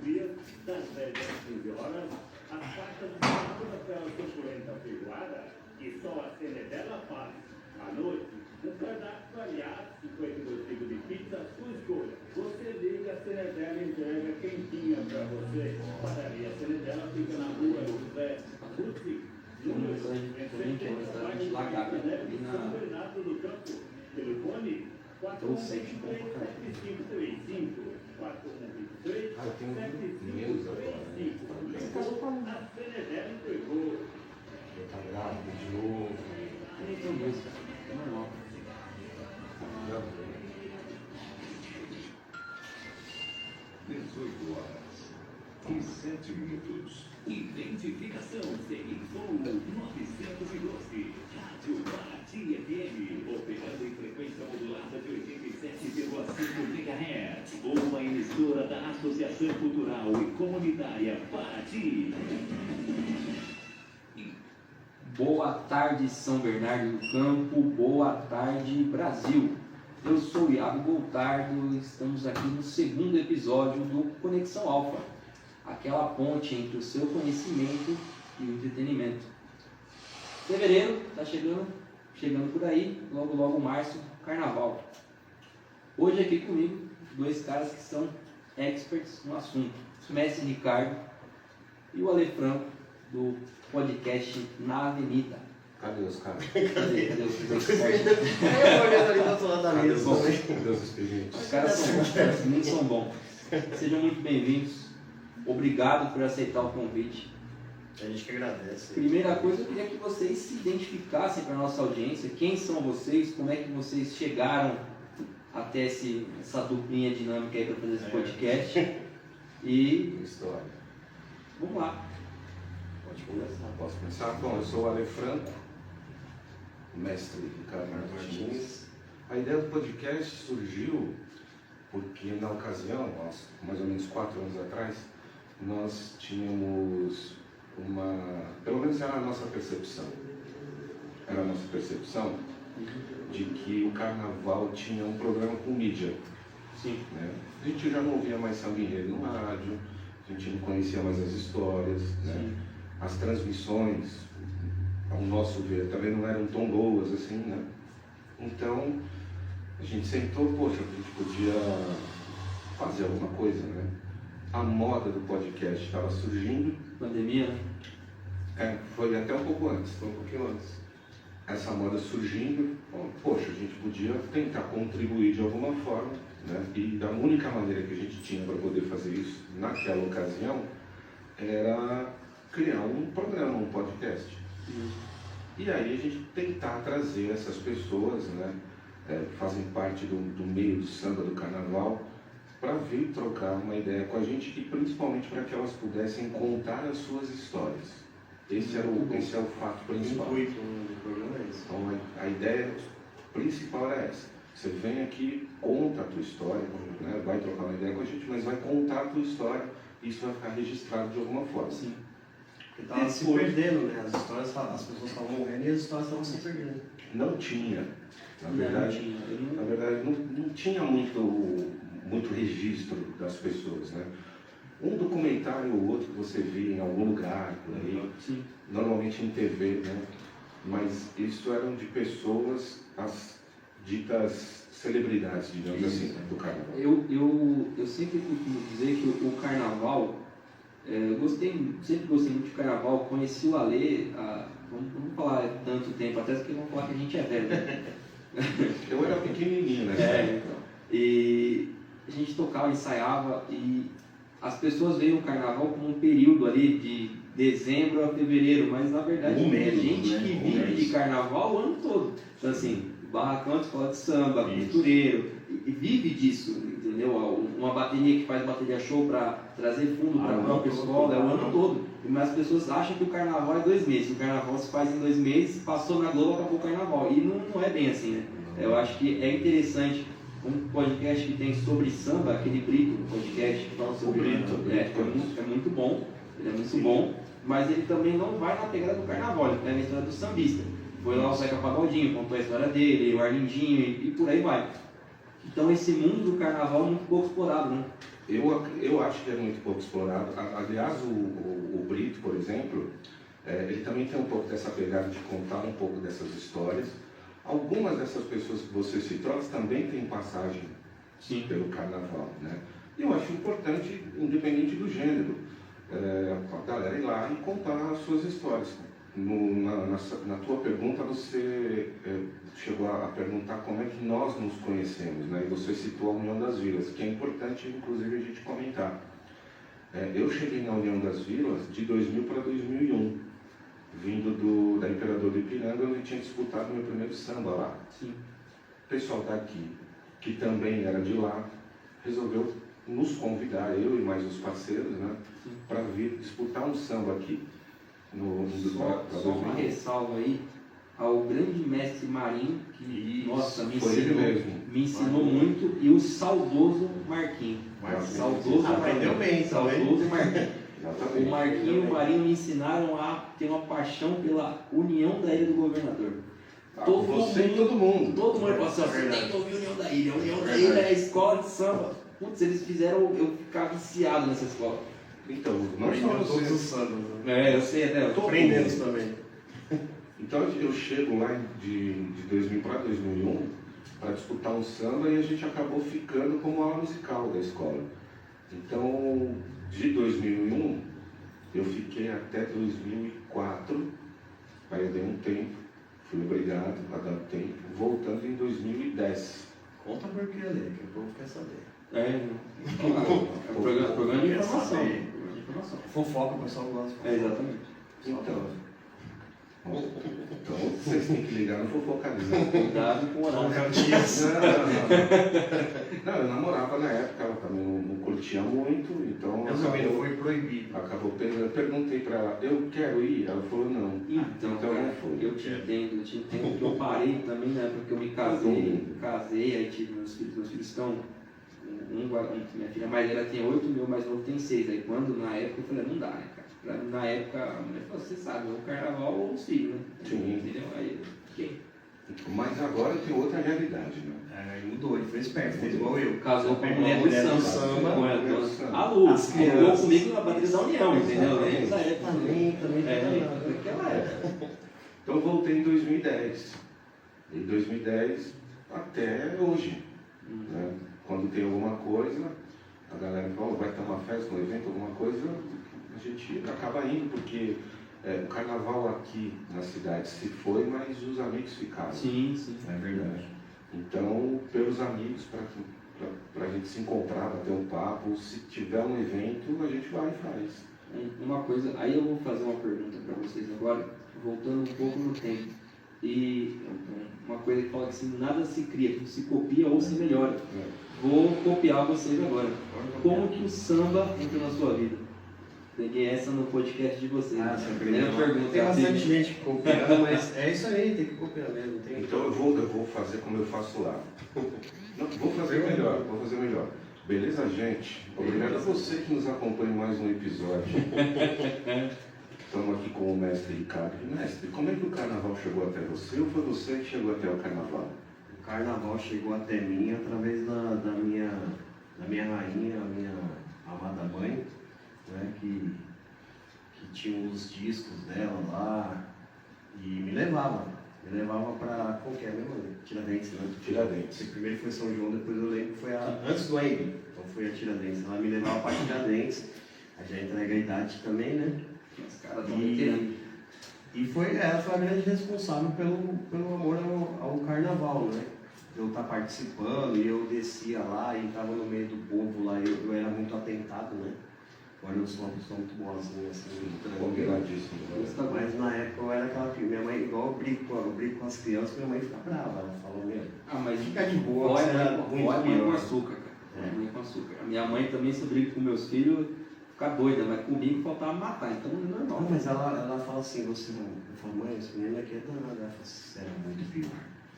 Das 10 às 15 horas, as quartas de toda aquela suculenta feijoada que só a Cenedela faz. À noite, um cardápio variado, 52 tipos de pizza, sua escolha. Você liga, a Cenedela entrega quentinha para você. Padaria Cenedela fica na rua José Ruti, número 170, bairro São Bernardo do Campo. Telefone 4123-7535. 4123-7535. A Cenedela entregou. Tá grávida de novo. Nem tem dois, cara. É normal. 18 horas e 7 minutos. Identificação CY 912. Rádio Paraty FM. Operando em frequência modulada de 87,5 MHz. Uma emissora da Associação Cultural e Comunitária Paraty. Boa tarde, São Bernardo do Campo. Boa tarde, Brasil. Eu sou Iago Goltardo. Estamos aqui no segundo episódio do Conexão Alfa, aquela ponte entre o seu conhecimento e o entretenimento. Fevereiro está chegando por aí, logo março, carnaval. Hoje aqui comigo, dois caras que são experts no assunto, o Mestre Ricardo e o Ale Franco, do podcast Na Avenida. Cadê os caras? Cadê os experts? Eu olhando ali do outro lado da mesa. Cadê os expedientes? Os caras são bons, os meninos são bons. Sejam muito bem-vindos. Obrigado por aceitar o convite. A gente que agradece. Primeira coisa, eu queria que vocês se identificassem para a nossa audiência. Quem são vocês? Como é que vocês chegaram até essa duplinha dinâmica aí para fazer esse podcast? E História. vamos lá. Pode começar? Posso começar? Bom, eu sou o Ale Franco, mestre Ricardo Martins. A ideia do podcast surgiu porque, na ocasião, mais ou menos 4 anos atrás, nós tínhamos pelo menos era a nossa percepção, de que o carnaval tinha um problema com mídia. Sim. Né? A gente já não ouvia mais samba enredo no rádio, a gente não conhecia mais as histórias, né? As transmissões, ao nosso ver, também não eram tão boas assim, né? Então, a gente sentou, poxa, a gente podia fazer alguma coisa, né? A moda do podcast estava surgindo. Pandemia, né? Foi até um pouco antes, foi um pouquinho antes. Essa moda surgindo, poxa, a gente podia tentar contribuir de alguma forma, né? E da única maneira que a gente tinha para poder fazer isso naquela ocasião era criar um programa, um podcast. E aí a gente tentar trazer essas pessoas, né? Que fazem parte do meio do samba, do carnaval, para vir trocar uma ideia com a gente e principalmente para que elas pudessem contar as suas histórias. Esse é o fato principal. O intuito do programa é esse. Então a ideia principal era essa. Você vem aqui, conta a tua história, né? Vai trocar uma ideia com a gente, mas vai contar a tua história e isso vai ficar registrado de alguma forma. Sim. Porque estava se perdendo, né? As pessoas estavam morrendo e as histórias estavam se perdendo. Não tinha. Na verdade, não tinha muito registro das pessoas, né? Um documentário ou outro que você via em algum lugar, por aí, Sim. normalmente em TV, né? Mas isso eram de pessoas, as ditas celebridades, digamos assim, né? Do carnaval. Eu sempre costumo dizer que o carnaval, eu sempre gostei muito de carnaval, conheci o Ale vamos falar tanto tempo, até porque vamos falar que a gente é velho, né? Eu era pequenininho, né? Então. E a gente tocava, ensaiava e as pessoas veem o carnaval como um período ali de dezembro a fevereiro, mas na verdade tem gente que vive de carnaval o ano todo. Então assim, barracão de escola de samba, costureiro, e vive disso, entendeu? Uma bateria que faz bateria show para trazer fundo para a própria escola, é o ano todo. Mas as pessoas acham que o carnaval é 2 meses. O carnaval se faz em 2 meses, passou na Globo, acabou o carnaval. E não é bem assim, né? Eu acho que é interessante um podcast que tem sobre samba, aquele Brito, um podcast que fala sobre Brito. É muito bom, ele é muito bom, mas ele também não vai na pegada do carnaval, ele pega a história do sambista. Foi lá o Zeca Pagodinho, contou a história dele, o Arlindinho e por aí vai. Então esse mundo do carnaval é muito pouco explorado, né? Eu acho que é muito pouco explorado. Aliás, o Brito, por exemplo, ele também tem um pouco dessa pegada de contar um pouco dessas histórias. Algumas dessas pessoas que você citou, elas também têm passagem pelo carnaval, né? E eu acho importante, independente do gênero, a galera ir lá e contar as suas histórias. Na tua pergunta, você chegou a perguntar como é que nós nos conhecemos, né? E você citou a União das Vilas, que é importante, inclusive, a gente comentar. Eu cheguei na União das Vilas de 2000 para 2001, vindo da Imperador do Ipiranga, onde eu tinha disputado meu primeiro samba lá. Sim. O pessoal daqui, que também era de lá, resolveu nos convidar, eu e mais os parceiros, né, para vir disputar um samba aqui. Só uma ressalva aí ao grande mestre Marinho, que nossa, me ensinou muito, e o saudoso Marquinho. Saudoso aprendeu bem, saudoso Marquinho. Exatamente. O Marquinho e o Marinho me ensinaram a ter uma paixão pela união da Ilha do Governador. Todo mundo fala assim, você tem que ouvir a União da Ilha. A União da Ilha é a escola de samba. Putz, eles fizeram eu ficar viciado nessa escola. Então, nós somos todos os sambas, né? Eu sei até. Tô aprendendo também. Então eu chego lá de 2000 para 2001 para disputar um samba e a gente acabou ficando como aula musical da escola. Então, de 2001, eu fiquei até 2004, aí eu dei um tempo, fui obrigado a dar tempo, voltando em 2010. Conta por que ali, que o povo quer saber. Programa de informação. Fofoca, o pessoal gosta. Exatamente. Então vocês têm que ligar no fofocalismo. Cuidado com o horário. Não, eu namorava na época, ela também não curtia muito, então. Eu também não foi proibido. Eu perguntei para ela, eu quero ir? Ela falou não. Então cara, não foi. Eu te entendo, porque eu parei também, né? Porque eu me casei, aí tive meus filhos estão. Minha filha mais velha tem 8, meu mais novo tem 6. Aí quando na época eu falei, não dá, né, cara? Na época a mulher falou, você sabe, o carnaval ou os filhos, né? Sim. Entendeu? Aí fiquei. Mas agora tem outra realidade, né? Aí mudou, ele foi esperto, fez igual eu. Casou com a Pegou mulher do samba. A Luz, ficou comigo na bateria da União, entendeu? Nessa época. Naquela época. Então eu voltei em 2010. Em 2010 até hoje. Né? Quando tem alguma coisa, a galera fala, vai ter uma festa, um evento, alguma coisa, a gente acaba indo, porque o carnaval aqui na cidade se foi, mas os amigos ficaram. Sim, É verdade. Então, pelos amigos, para a gente se encontrar, bater um papo, se tiver um evento, a gente vai e faz. Uma coisa, aí eu vou fazer uma pergunta para vocês agora, voltando um pouco no tempo. E uma coisa que fala que assim, nada se cria, tudo se copia ou se melhora. Vou copiar vocês agora. Como que o samba entrou na sua vida? Peguei essa no podcast de vocês. Tem bastante gente copiando, mas é isso aí, tem que copiar mesmo. Então eu vou fazer como eu faço lá. Não, vou fazer melhor. Beleza, gente? Obrigado a você que nos acompanha em mais um episódio. Estamos aqui com o mestre Ricardo. Mestre, como é que o carnaval chegou até você ou foi você que chegou até o carnaval? O carnaval chegou até mim através da minha rainha, a minha amada mãe, né, que tinha os discos dela lá e me levava para qualquer, né, mãe? Tiradentes, né? Tiradentes. Primeiro foi São João, depois eu lembro que foi antes do Embi, então foi a Tiradentes. Ela me levava para Tiradentes, aí já entrega a idade também, né? Os caras estão me querendo. E ela foi a grande responsável pelo amor ao carnaval, né? Eu estar participando e eu descia lá e estava no meio do povo lá, eu era muito atentado, né? Agora eu sou uma pessoa muito boazinha, assim, Convidadíssimo. mas na época eu era aquela minha mãe, igual eu brigo com as crianças, minha mãe fica brava, ela fala, mas fica de boa, é mãe com pior. açúcar, cara. Mãe com açúcar. A minha mãe também, se eu brigo com meus filhos, fica doida, mas comigo faltava matar, então não é normal. Não, mas ela fala assim, você não. Eu falo, mãe, esse menino aqui é danado. Ela fala, você era muito pior.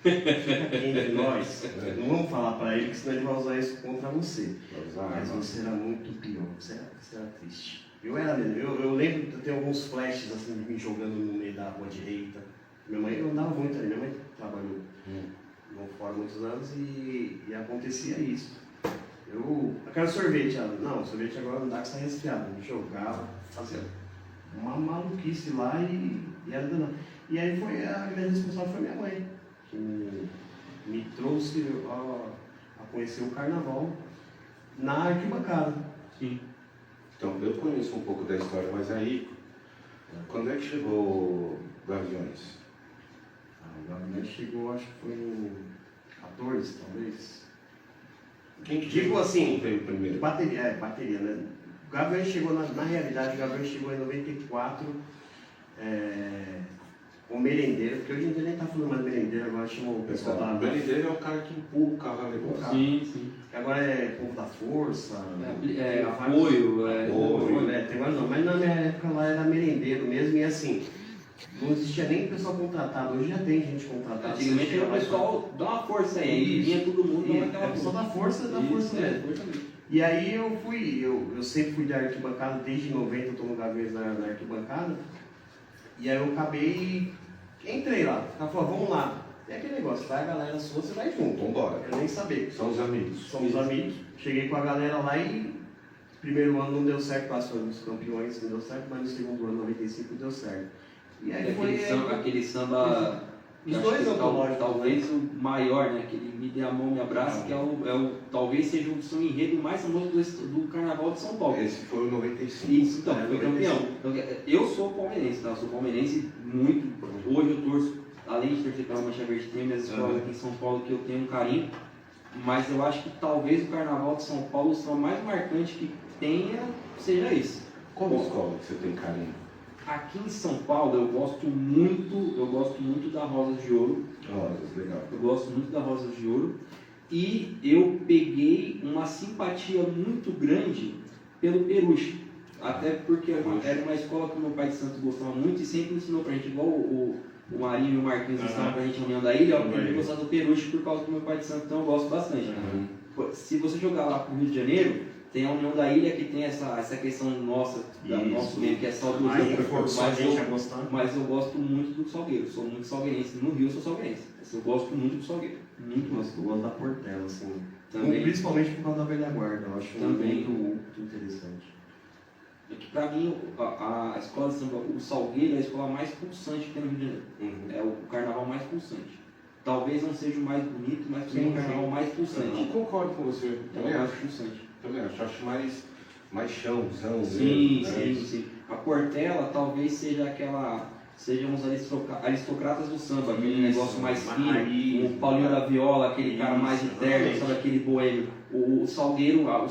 Fica aqui entre nós. Não vamos falar pra ele, que senão ele vai usar isso contra você. Mas você era muito pior, você era triste. Eu era mesmo, eu lembro de ter alguns flashes assim, de me jogando no meio da rua direita. Minha mãe, eu andava muito ali, minha mãe trabalhou no fora muitos anos e acontecia isso. Eu quero sorvete. Ela, não, sorvete agora não dá que você tá resfriado. Eu jogava, fazia uma maluquice lá e era danado. E aí foi a grande responsável foi minha mãe, que me trouxe a conhecer o carnaval na arquibancada. Sim. Então, eu conheço um pouco da história, mas aí, quando é que chegou o Gaviões? O Gaviões chegou, acho que foi em 14, talvez. Quem que Digo assim, veio primeiro? bateria, né? O Gaviões chegou, na realidade, o Gaviões chegou em 94, o merendeiro, porque hoje em dia nem tá falando mais merendeiro, agora chama o pessoal da... O merendeiro é o cara que empurra o carro ali. Sim, sim. Que agora é povo da força, Apoio, tem mais não, mas na minha época lá era merendeiro mesmo, e assim, não existia nem pessoal contratado, hoje já tem gente contratada. Antigamente era o pessoal, dá uma força aí, vinha todo mundo E naquela é pessoal da força, mesmo. mesmo. E aí eu sempre fui da arquibancada, desde 90 eu tô no Gaviões na arquibancada, e aí eu acabei, entrei lá, ela falou, vamos lá. É aquele negócio, vai a galera sua, você vai junto. Vambora. Eu nem sabia. São os amigos. Somos amigos. Cheguei com a galera lá e primeiro ano não deu certo, quase fomos campeões, não deu certo, mas no segundo ano, 95, deu certo. E aí Aquele samba os dois antológicos. Talvez o maior, né? Aquele Me Dê a Mão, Me Abraça, que talvez seja o som enredo mais famoso do Carnaval de São Paulo. Esse foi o 95. Isso, então, foi campeão. Então, eu sou palmeirense, tá? Eu sou palmeirense muito. Hoje eu torço, além de torcer pela Mancha Verde, tem minhas escolas aqui em São Paulo que eu tenho um carinho. Mas eu acho que talvez o Carnaval de São Paulo, o som mais marcante que tenha, seja esse. Qual escola que você tem carinho? Aqui em São Paulo eu gosto muito da Rosas de Ouro. Rosas, legal. Eu gosto muito da Rosas de Ouro. E eu peguei uma simpatia muito grande pelo Peruche. Até porque era uma escola que o meu pai de santo gostava muito e sempre ensinou pra gente, igual o Marinho e o Marquinhos ensinaram pra gente na União da Ilha, eu aprendi a gostar do Peruche por causa do meu pai de santo, então eu gosto bastante. Se você jogar lá pro Rio de Janeiro, tem a União da Ilha que tem essa questão nosso meio que é saudosismo, mas eu gosto muito do Salgueiro, sou muito salgueirense, no Rio eu sou salgueirense, eu gosto muito do Salgueiro, muito Eu gosto da Portela, assim. Também. Principalmente por causa da velha guarda, eu acho Também. muito interessante. É que pra mim a escola de samba, o Salgueiro é a escola mais pulsante que tem no Rio de Janeiro, é o carnaval mais pulsante. Talvez não seja o mais bonito, mas é o carnaval mais pulsante. Eu concordo com você, também É o acho. mais pulsante. Também acho mais chãozão. Sim, né? sim. A Portela talvez seja sejam os aristocratas do samba, aquele negócio mais fino, o Paulinho da Viola, aquele cara mais interno, sabe, aquele boêmio. O Salgueiro, a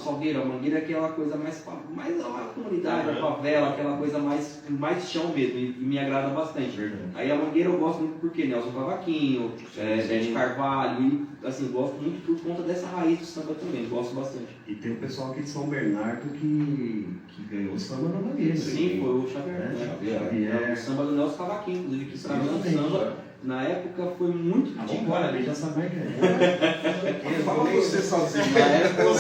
Mangueira é aquela coisa mais a comunidade, a favela, aquela coisa mais chão mesmo, e me agrada bastante. Aí a Mangueira eu gosto muito porque Nelson Cavaquinho, Bete Carvalho, e assim, gosto muito por conta dessa raiz do samba também, gosto bastante. E tem o pessoal aqui de São Bernardo que ganhou o samba na Mangueira. Sim, foi o Xavier. O samba do Nelson Cavaquinho, inclusive, que pra mim o samba, na época, foi muito Agora, ele já sabe que é. Fala você sozinho. Na época, O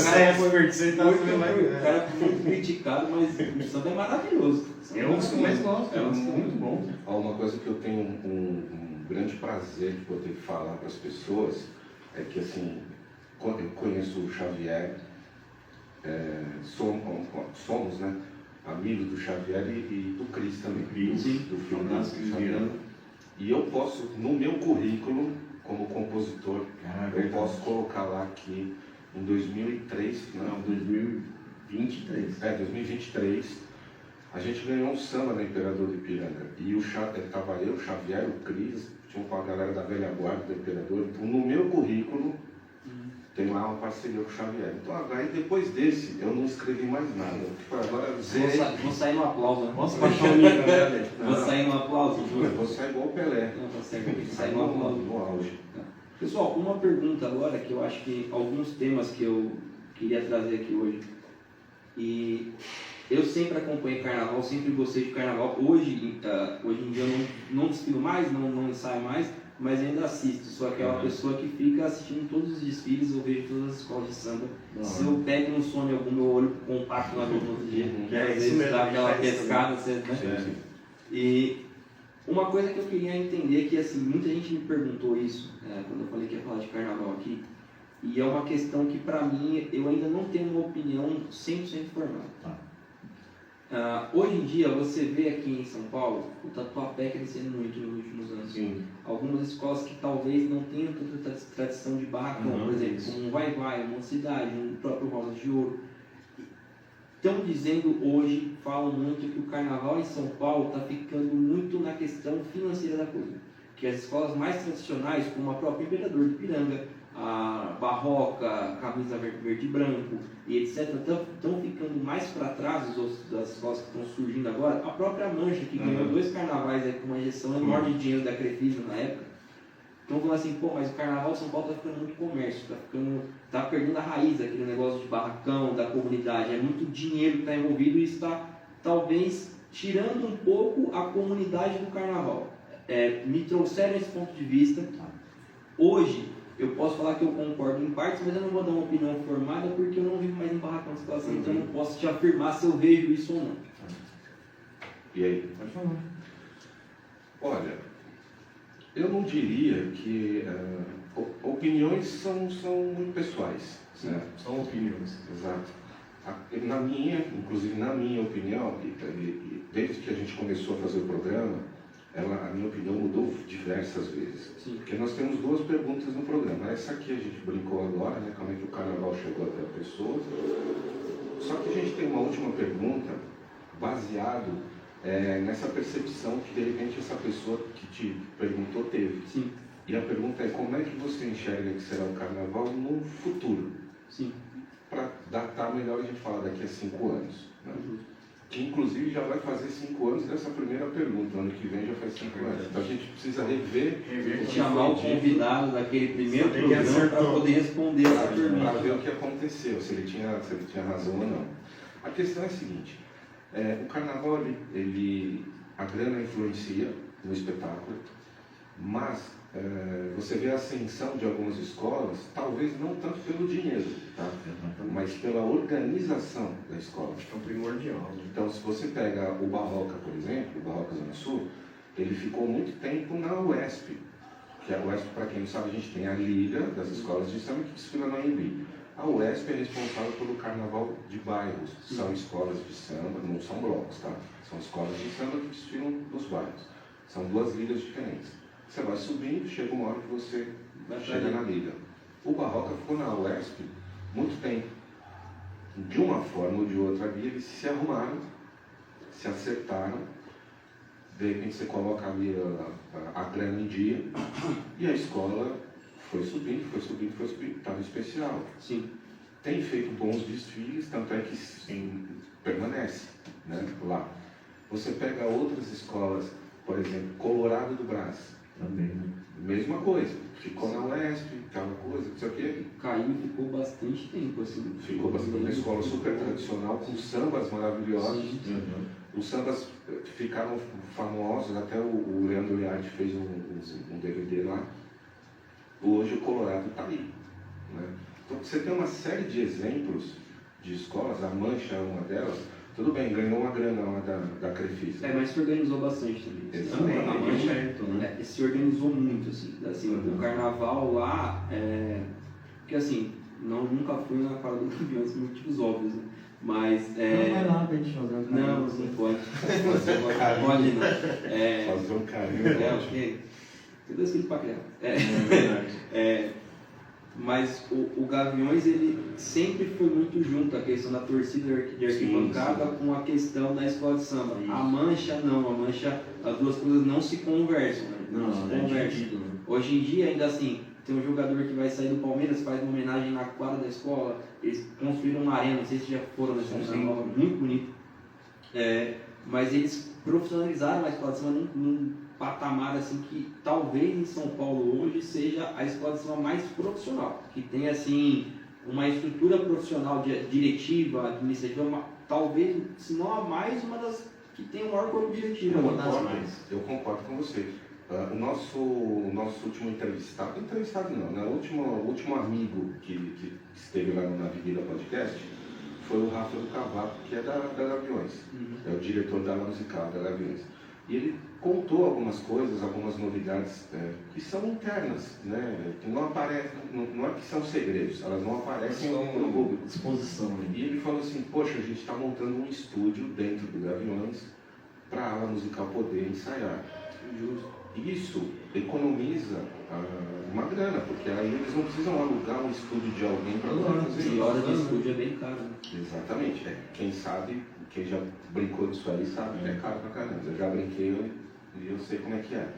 cara foi muito criticado, mas o samba é maravilhoso. É um dos que eu mais gosto, é muito bom. Uma coisa que eu tenho um grande prazer de poder falar para as pessoas é que, assim, quando eu conheço o Xavier, somos, né, amigos do Xavier e do Cris também, do filho do Xavier. E eu posso, no meu currículo, como compositor, eu posso colocar lá que em 2003, não, 2023, 2023, a gente ganhou um samba na Imperador do Ipiranga. E estava eu, o Xavier, o Cris, tinha com a galera da velha guarda do Imperador. Então, no meu currículo, tem lá uma parceria com o Xavier. Então, aí depois desse, eu não escrevi mais nada. Tipo, agora Vou sair no aplauso. Posso baixar o nível, né? Vou sair no aplauso, eu vou sair igual o Pelé. Não, tá certo. Sair no aplauso. No auge. Pessoal, uma pergunta agora, que eu acho que alguns temas que eu queria trazer aqui hoje. E eu sempre acompanhei carnaval, sempre gostei de carnaval. Hoje em dia eu não desfilo mais, não ensaio mais, mas ainda assisto. Sou aquela pessoa que fica assistindo todos os desfiles, eu vejo todas as escolas de samba. Se eu pego um sono algum, meu olho compacto na no outro dia, que às vezes dá aquela pescada, né? E uma coisa que eu queria entender é que, assim, muita gente me perguntou isso, quando eu falei que ia falar de carnaval aqui, E é uma questão que, para mim, eu ainda não tenho uma opinião 100% formada. Hoje em dia, você vê aqui em São Paulo o Tatuapé crescendo muito nos últimos anos. Sim. Algumas escolas que talvez não tenham tanta tradição de barracão, por exemplo, isso. como um Vai-Vai, uma Cidade, um próprio Rosa de Ouro. Estão dizendo hoje, falam muito que o carnaval em São Paulo está ficando muito na questão financeira da coisa. Que as escolas mais tradicionais, como a própria Imperador de Ipiranga, a Barroca, Camisa Verde e Branco e etc., estão ficando mais para trás das escolas que estão surgindo agora. A própria Mancha, que ganhou 2 carnavais aí, com uma injeção enorme de dinheiro da Crefisa na época, estão falando assim, pô, mas o carnaval de São Paulo está ficando muito comércio, está perdendo a raiz daquele negócio de barracão, da comunidade, é muito dinheiro que está envolvido e está talvez tirando um pouco a comunidade do carnaval. Me trouxeram esse ponto de vista. Hoje, eu posso falar que eu concordo em partes, mas eu não vou dar uma opinião formada porque eu não vivo mais em barracão de situação, então eu não posso te afirmar se eu vejo isso ou não. E aí? Pode falar. Olha, eu não diria que opiniões são muito pessoais, certo? São opiniões. Exato. Inclusive na minha opinião, e desde que a gente começou a fazer o programa, a minha opinião mudou diversas vezes. Sim. Porque nós temos 2 perguntas no programa. Essa aqui a gente brincou agora, né? Como é que o carnaval chegou até a pessoa. Só que a gente tem uma última pergunta baseado nessa percepção que de repente essa pessoa que te perguntou teve. Sim. E a pergunta é como é que você enxerga que será o carnaval no futuro? Sim. Para datar melhor, a gente fala daqui a 5 anos. Né? Que inclusive já vai fazer 5 anos dessa primeira pergunta, ano que vem já faz 5 anos. Então a gente precisa rever chamar o convidado daquele primeiro programa para poder responder essa pergunta. Para ver o que aconteceu, se ele tinha razão ou não. A questão é a seguinte, o carnaval, a grana influencia no espetáculo, mas você vê a ascensão de algumas escolas, talvez não tanto pelo dinheiro, tá? Mas pela organização da escola. Acho que é um primordial. Então, se você pega o Barroca, por exemplo, o Barroca Zona Sul, ele ficou muito tempo na UESP, que a UESP, para quem não sabe, a gente tem a Liga das Escolas de Samba que desfila na AMB. A UESP é responsável pelo carnaval de bairros, são escolas de samba, não são blocos, tá? São escolas de samba que desfilam nos bairros. São 2 ligas diferentes. Você vai subindo, chega uma hora que você chega na liga. O Barroca ficou na UESP muito tempo. De uma forma ou de outra ali, eles se arrumaram, se acertaram, de repente você coloca ali a grana em dia, e a escola foi subindo, estava especial. Sim. Tem feito bons desfiles, tanto é que permanece, né, lá. Você pega outras escolas, por exemplo, Colorado do Brás. Também, né? Mesma coisa, ficou na UESP, aquela coisa, não sei o quê. Caiu ficou bastante tempo, assim. Ficou bastante, uma escola super tradicional, com sambas maravilhosos. Sim. Os sambas ficaram famosos, até o Leandro Liarte fez um DVD lá. Hoje o Colorado está aí. Né? Então você tem uma série de exemplos de escolas, a Mancha é uma delas. Tudo bem, ganhou uma grana lá da Crefisa. Mas se organizou bastante também. Exatamente. A Mancha se organizou muito, assim. O carnaval lá, porque assim, nunca fui na quadra do Gaviões por motivos óbvios, né? Mas. Não vai lá pra gente fazer um carinho. Não pode. Pode não. Fazer um carinho. Ok. Tem 2 filhos pra criar. É verdade. Mas o Gaviões, ele sempre foi muito junto, a questão da torcida de arquibancada com a questão da escola de samba. Isso. A Mancha não, a Mancha, as 2 coisas não se conversam. Né? Não se conversam. Hoje em dia, ainda assim, tem um jogador que vai sair do Palmeiras, faz uma homenagem na quadra da escola, eles construíram uma arena, não sei se já foram nessa nova, muito bonito. Mas eles profissionalizaram a escola de samba num patamar assim que talvez em São Paulo hoje seja a escola de samba mais profissional, que tem assim uma estrutura profissional diretiva, administrativa, talvez, se não a mais, uma das que tem o maior corpo diretivo. Eu concordo com você. O nosso último entrevistado não, né? O último amigo que esteve lá na Avenida Podcast foi o Rafa do Cavaco, que é da Gaviões. É o diretor da ala musical da Gaviões. E ele contou algumas coisas, algumas novidades que são internas, né? Que não aparecem, não é que são segredos, elas não aparecem no público. Exposição. Né? E ele falou assim, poxa, a gente está montando um estúdio dentro do Gaviões para a ala musical poder ensaiar. Isso economiza uma grana, porque aí eles não precisam alugar um estúdio de alguém para poder fazer E isso. hora de estúdio é bem caro, né? Exatamente. Quem sabe, quem já brincou disso aí sabe que é caro pra caramba. Eu já brinquei e eu sei como é que é.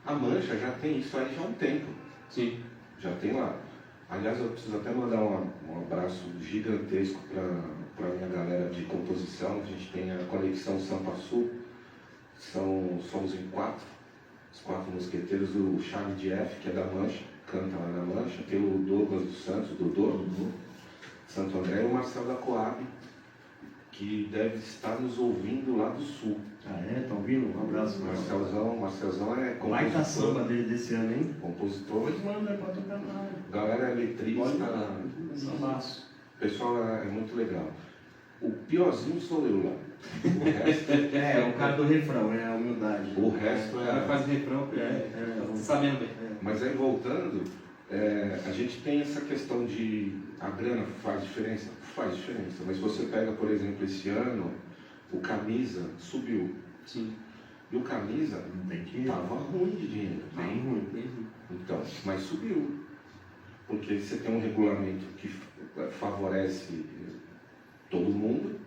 A Mancha já tem isso aí já há um tempo. Sim. Já tem lá. Aliás, eu preciso até mandar um abraço gigantesco para a minha galera de composição. A gente tem a conexão Sampa Sul. Somos em 4. Os 4 mosqueteiros, o Charlie Jeff, que é da Mancha, canta lá na Mancha. Tem o Douglas dos Santos, Dodô, Santo André, e o Marcelo da Coab, que deve estar nos ouvindo lá do Sul. Ah, é? Tá ouvindo? Um abraço, Marcelzão é Vai tá compositor. samba desse ano, hein? Compositor. Pois manda pra tocar na área. Galera é letrista. Sambaço. O pessoal é muito legal. O piorzinho sou eu lá. O resto, É, o cara do refrão, é a humildade. o resto O cara é. faz refrão, tá sabendo bem. Mas aí voltando, a gente tem essa questão de a grana faz diferença? Faz diferença. Mas você pega, por exemplo, esse ano, o Camisa subiu. Sim. E o Camisa Tem que... estava ruim de dinheiro. Bem ruim. Bem ruim. Então, mas subiu. Porque você tem um regulamento que favorece todo mundo.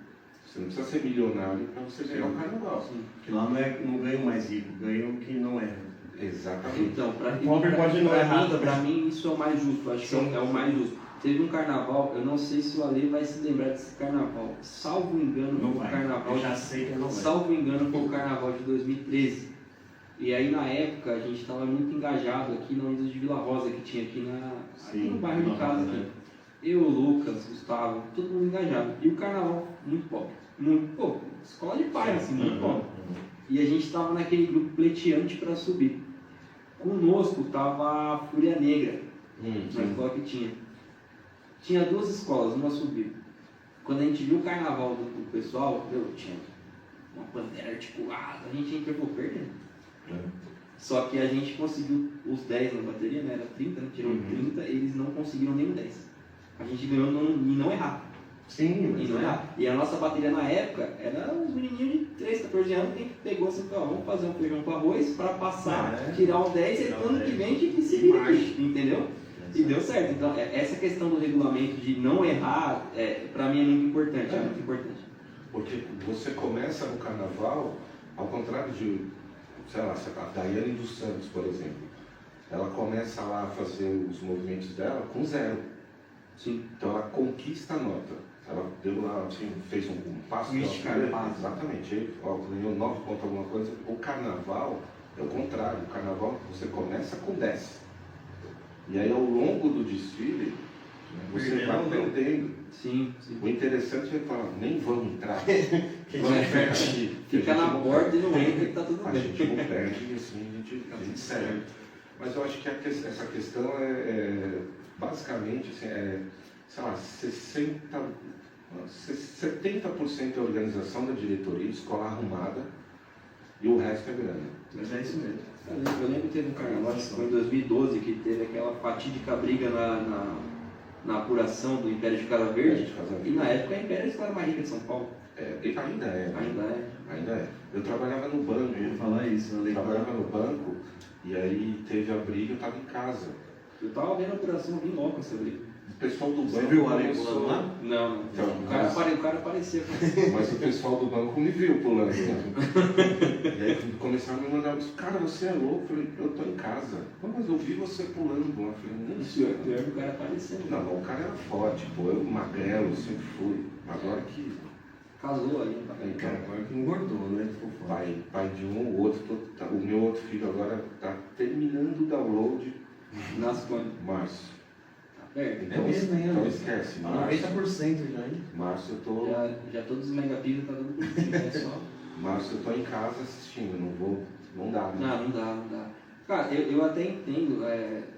Você não precisa ser milionário para você ganhar o carnaval. Sim. Que lá não ganha o mais rico, ganha o que não é. Exatamente. Então, O pobre pode não errar também. pra mim isso é o mais justo, acho que é o mais justo. Teve um carnaval, eu não sei se o Ale vai se lembrar desse carnaval. Salvo engano, Não foi o vai. carnaval. Eu já sei que não vai. Salvo engano, foi o carnaval de 2013. E aí na época a gente estava muito engajado aqui na Unidos de Vila Rosa, que tinha aqui no bairro de Vila casa Rosa, aqui. né? Eu, Lucas, Gustavo, todo mundo engajado. E o carnaval muito pobre. Muito pobre. Escola de bairro, assim, muito pobre. E a gente estava naquele grupo pleiteante para subir. Conosco estava a Fúria Negra, na escola que tinha. Tinha 2 escolas, uma subiu. Quando a gente viu o carnaval do pessoal, tinha uma bandeira articulada, a gente entrou por perdendo. Só que a gente conseguiu os 10 na bateria, né? Era 30, né? Tirou 30, eles não conseguiram nem o 10. A gente ganhou e não errar. Sim, E não errar. E a nossa bateria na época era uns menininhos de 13, 14 anos que pegou assim, ó, vamos fazer um feijão com arroz para passar, tirar o 10 e ano que vem a gente se vira aqui, entendeu? E deu certo. Então, essa questão do regulamento de não errar, para mim é muito importante. É muito importante. Porque você começa no carnaval, ao contrário de, sei lá, a Daiane dos Santos, por exemplo. Ela começa lá a fazer os movimentos dela com 0. Sim. Então ela conquista a nota. Ela deu lá, assim, fez um passo. Exatamente. Aí, ganhou 9 pontos alguma coisa. O carnaval é o contrário. O carnaval você começa com 10. E aí ao longo do desfile, você vai aprendendo. Sim, sim. O interessante é falar, nem vamos entrar. Vamos aqui. Fica na porta e não entra e tá tudo A bem. gente não perde e assim a gente segue. Mas eu acho que essa questão basicamente, assim, sei lá, 70% é organização da diretoria, escola arrumada, e o resto é grana. Mas é isso mesmo. Eu lembro que teve um carnaval, que foi em 2012, que teve aquela fatídica briga na apuração do Império de Casa Verde. E na época a Império era a escola mais rica de São Paulo. Ainda é. Ainda é. Eu trabalhava no banco. Eu ia falar isso, Eu trabalhava no banco, e aí teve a briga, eu estava em casa. Eu tava vendo a apuração, vim logo essa briga. O pessoal do banco. Você viu o Ale começou- pulando lá? Não. Então, O cara apareceu. Mas o pessoal do banco me viu pulando. Né? E aí começaram a me mandar, cara, você é louco? Eu falei, eu tô em casa. Não, mas eu vi você pulando lá. Eu falei, não, Isso é pior que o cara apareceu. Não, o cara era forte, pô, eu magrelo, sempre fui. Agora que Casou ali. então, Agora que engordou, né? Ficou foda. pai de um, o outro, o meu outro filho agora tá terminando o download Nasce quando? em março. Tá perto. Então, mesmo, hein, então Ale? esquece, Tá março, 90% já, hein? março eu tô. Já todos os megapixels tá dando curtinho, é só. Março eu tô em casa assistindo, não dá, né? Não dá. Cara, eu até entendo,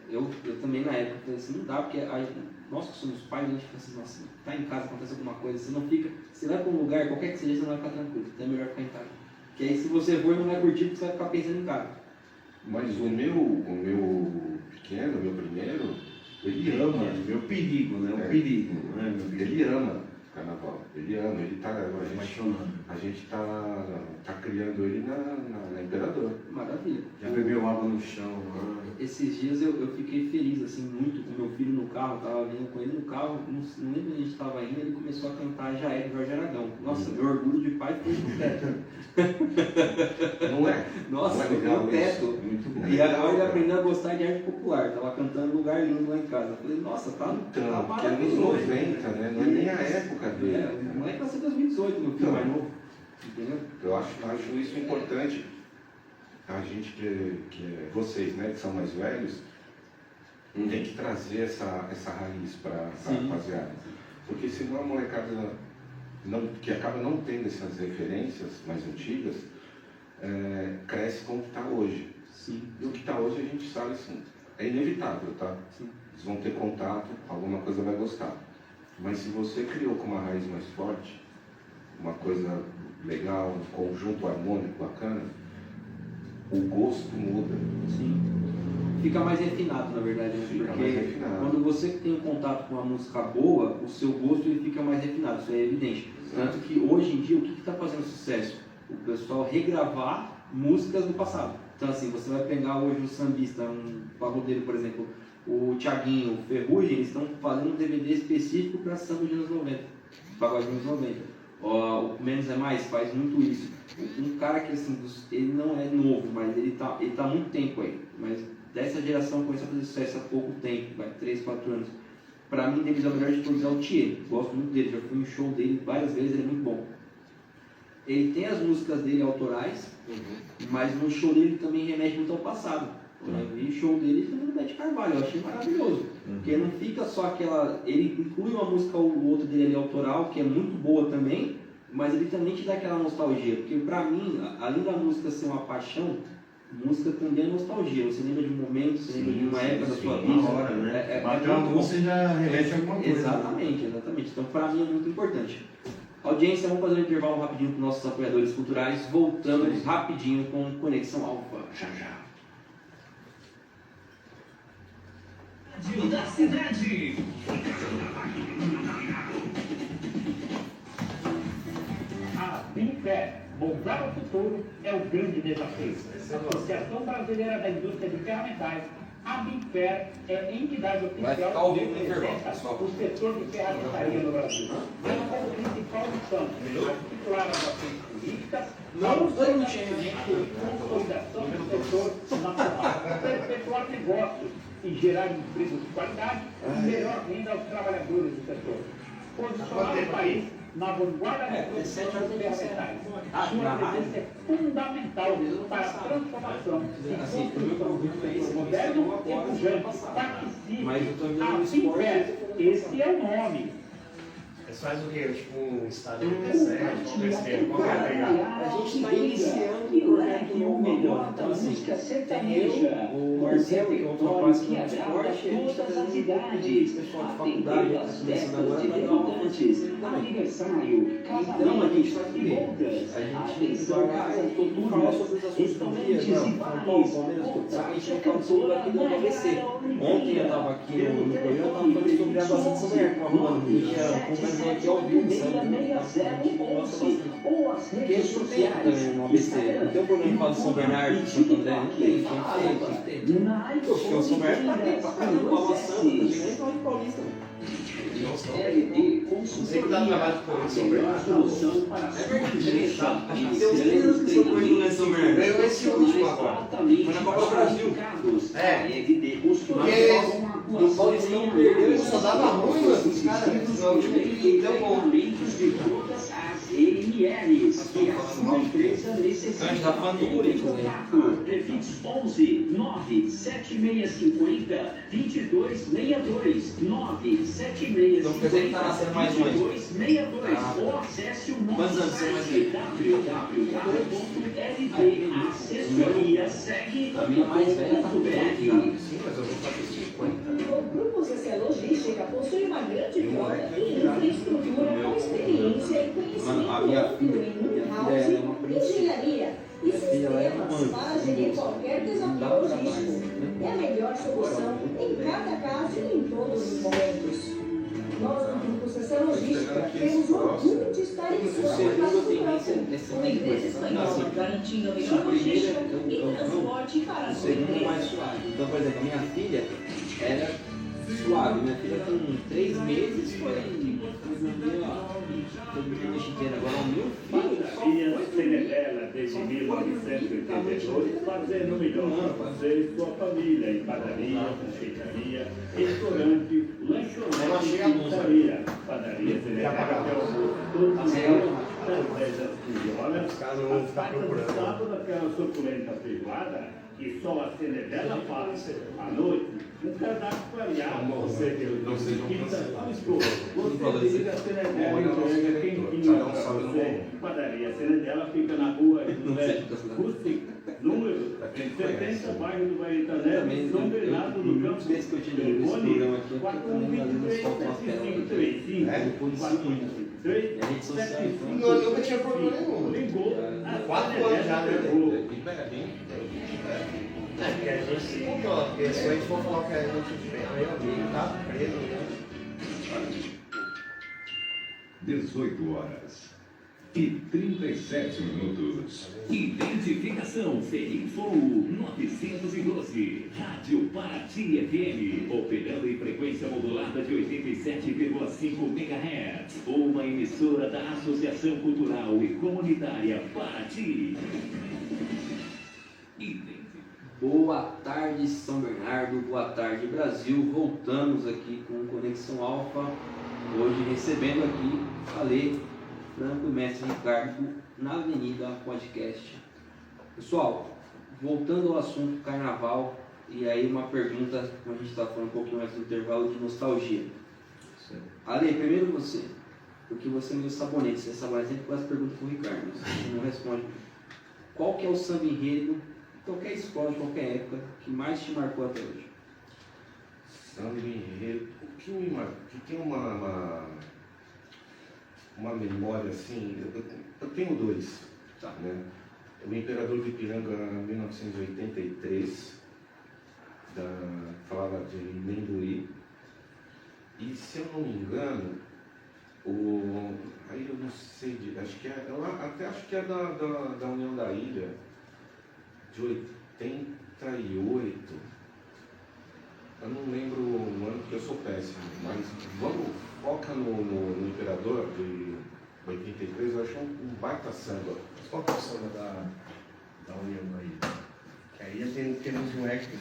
eu também na época falei assim, não dá, porque nós que somos pais, a gente fica assim, nossa, tá em casa, acontece alguma coisa, você não fica, você vai pra um lugar, qualquer que seja, você não vai ficar tranquilo, então é melhor ficar em casa. Que aí se você for não vai curtir porque você vai ficar pensando em carro. Mas o meu pequeno, meu primeiro, ele ama. Meu perigo, né? O perigo, né? Meu perigo. Ele ama carnaval. Ele ama, ele tá. Apaixonado. A gente tá criando ele na Imperador. Maravilha. Já bebeu água no chão, né? Esses dias eu fiquei feliz assim muito com meu filho no carro, tava vindo com ele no carro, não lembro onde a gente estava indo, ele começou a cantar Já É, Jorge Aragão. Nossa, meu orgulho de pai foi no teto. Não é? Nossa, não é foi legal no teto. isso? Muito bom. E agora ele aprendeu a gostar de arte popular, tava cantando Lugar Lindo lá em casa. Eu falei, nossa, tá Então, porque é nos maravilhoso. 90, né? Não é nem a época dele. É, o moleque vai ser 2018, meu filho Então, mais novo. Entendeu? Eu acho isso importante. A gente que é vocês, né, que são mais velhos, tem que trazer essa raiz para a rapaziada. Porque senão a molecada que acaba não tendo essas referências mais antigas, cresce com o que está hoje. Sim. E o que está hoje a gente sabe assim, é inevitável, tá? Sim. Eles vão ter contato, alguma coisa vai gostar. Mas se você criou com uma raiz mais forte, uma coisa legal, um conjunto harmônico bacana, o gosto muda. Sim. Fica mais refinado, na verdade, né? Fica Porque mais refinado. quando você tem um contato com uma música boa, o seu gosto ele fica mais refinado, isso é evidente. Tanto que hoje em dia, o que está fazendo sucesso? O pessoal regravar músicas do passado. Então assim, você vai pegar hoje um sambista, um pagodeiro, por exemplo, o Thiaguinho, o Ferrugem, eles estão fazendo um DVD específico para samba de anos 90, pagode dos anos 90. O Menos é Mais faz muito isso. Um cara que assim, ele não é novo, mas ele tá há muito tempo aí. Mas dessa geração começou a fazer sucesso há pouco tempo, vai 3, 4 anos. Pra mim, deles, a melhor de todos é o Thier. Gosto muito dele, já fui em show dele várias vezes, ele é muito bom. Ele tem as músicas dele autorais, mas no show dele também remete muito ao passado. Eu vi show dele também no Bete Carvalho, eu achei maravilhoso. Porque não fica só aquela. Ele inclui uma música ou outra dele ali autoral, que é muito boa também, mas ele também te dá aquela nostalgia. Porque pra mim, além da música ser uma paixão, música também é nostalgia. Você lembra de um momento, você lembra de uma época da sua vida. Na hora, né? Bateu uma música, você já remete a alguma coisa. Exatamente. Então pra mim é muito importante. Audiência, vamos fazer um intervalo rapidinho com nossos apoiadores culturais. Voltamos rapidinho com Conexão Alfa. Já já. Da cidade. A BIMFER, Moldar o Futuro, é o grande desafio. Associação Brasileira da Indústria de Ferramentais, a BIMFER é entidade Vai ficar oficial ao que vivo no intervalo, representa pessoal. o setor de ferramentaria no Brasil. Ela como principal missão, articular as ações políticas, Não, o fortalecimento e consolidação do setor nacional, perpetuar negócios e gerar empregos de qualidade e melhor renda aos trabalhadores do setor. Posicionar o país na vanguarda da produção de ferramentais. Sua presença é fundamental para a transformação e construção do setor moderno e pujante. Participe. A BIMFER, esse é o nome. Eles fazem o quê? Tipo um estado de reserva? Qual é a pegada? A gente está iniciando o projeto novo melhor. Então, assim, tem eu, o Marcelo, que é um rapaz que é forte, a gente está fazendo um grupo de pessoal de faculdade, que está começando agora, para dar uma força também. Então, a gente faz o quê? A gente vai todo falar sobre os assuntos do dia, São Paulo, Palmeiras, só que a gente não fala sobre aquilo do ABC. Ontem eu estava aqui no programa, eu estava falando sobre a bastante sobre a rolando, que já aqui ao vivo, sabe? Porque isso tem no ABC. Não tem um programa que fala de São Bernardo, de Santo André, não tem, tem. Porque o São Bernardo tá bem pra caramba, Palma Santa, não tem nem falar de Paulista. Você que dá trabalho com São Bernardo? É verdade, a gente tem uns 3 anos que São Bernardo não é São Bernardo. Ganhou esse último agora. Foi na Copa do Brasil. Porque no Paulistão perdeu e só dava ruim, mano. Os caras, não, então bom. que a sua empresa necessita. A gente tá falando do Corinthians, né? Prefix 11 97650 2262 97650 Então quer dizer que tá nascendo mais um aí. 2262 ou acesse o nosso Quantos anos você vai ter? www.ldAssessoria.segue.br. A minha mais velha tá com 12, Sim, mas eu vou fazer 50. O Grupo CC Logística possui uma grande frota e infraestrutura com experiência e conhecimento Mano, a minha amplo filha em é know-how, uma princesa. engenharia, melhor solução em cada caso e em todos os momentos. Nós, do Grupo CC Logística, temos orgulho de estar em sua casa do campo. Uma empresa espanhola garantindo a melhor logística e transporte para a sua segundo empresa. mais suave. Então, por exemplo, a minha filha era suave. Minha filha com 3 meses foi mexicana. Agora o meu filho Padaria Cenedela, desde 1982, fazendo o melhor para você e sua família em padaria, confeitaria, restaurante, lanchonete e pizzaria. Padaria Cenedela até o almoço, todos os dias, das 10 às 15 horas. Às quartas e sábado, aquela suculenta feijoada que só a Cenedela faz. À noite, um cardápio variado, você tem o quinta, você liga a Cenedela e quentinho para você. Padaria Cenedela fica na rua José Rústico, número 70, bairro do Baetanel, São Bernardo do Campo. Telefone 4123-7535, Não, eu nunca tinha problema nenhum. ligou, a 4 anos já, né? levou. É, porque a gente se controla, porque se a gente for falar que a gente tiver, aí alguém tá preso, né? 18 horas e 37 minutos. Identificação Ferinfo 912, Rádio Paraty FM, operando em frequência modulada de 87,5 MHz, uma emissora da Associação Cultural e Comunitária Paraty. Boa tarde, São Bernardo, boa tarde, Brasil. Voltamos aqui com Conexão Alfa. Hoje recebendo aqui Ale Franco e Mestre Ricardo na Avenida Podcast. Pessoal, voltando ao assunto carnaval, e aí uma pergunta, como a gente está falando um pouquinho mais do intervalo, de nostalgia. Ale, primeiro você, porque você é meu sabonete, você é sabonete, sempre faz pergunta para o Ricardo, você não responde. Qual que é o samba enredo, qualquer escola, de qualquer época, que mais te marcou até hoje? Samba enredo, o que me marcou, que tem uma memória assim, eu tenho 2, Tá. né? O Imperador de Ipiranga, 1983, falava de Mendoí, e se eu não me engano, aí eu não sei, acho que é da União da Ilha, de 88, eu não lembro o ano porque eu sou péssimo, mas foca no Imperador de 83, eu acho um baita samba. Mas qual que é o samba da União aí? Que aí temos um extra.